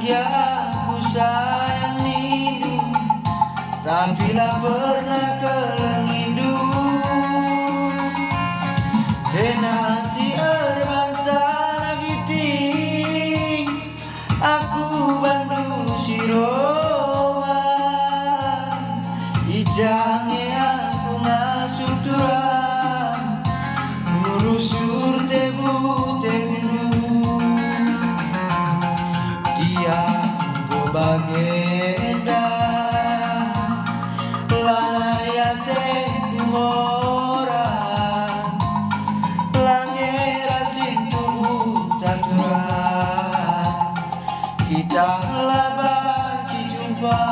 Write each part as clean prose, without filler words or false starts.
ya aku sayang nindu, tapi lah pernah kelengindu. Hena si erbangsa lagi ting, aku bandu siroa. Ijange aku ngasuh turang, ngurusur tebu dia go bagenda lalaya te mora langera situ tatura kita laba jumpa.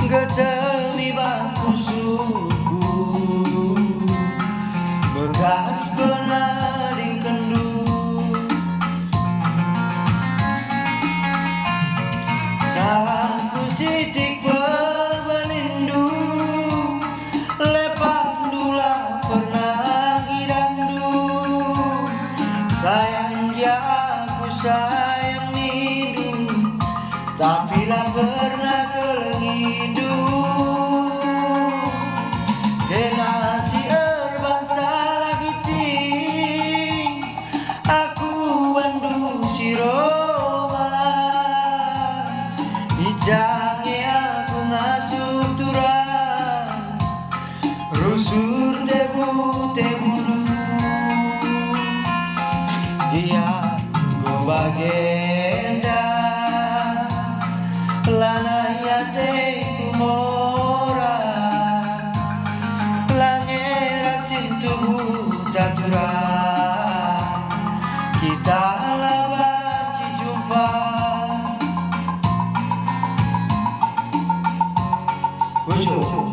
Getemi bangku suku bekas penading kendu salahku sitik perbelindu lepak dula pernah gidandu sayang ya aku sayang nindu tapi lah pernah kelengindu. Kena si erbangsa lagi ting, aku bandu si Roma. Ijange aku ngasuh turang, rusur tebu dia go bagenda lanaya te mora langera sintu tatura kita laba jumpa. Ujuk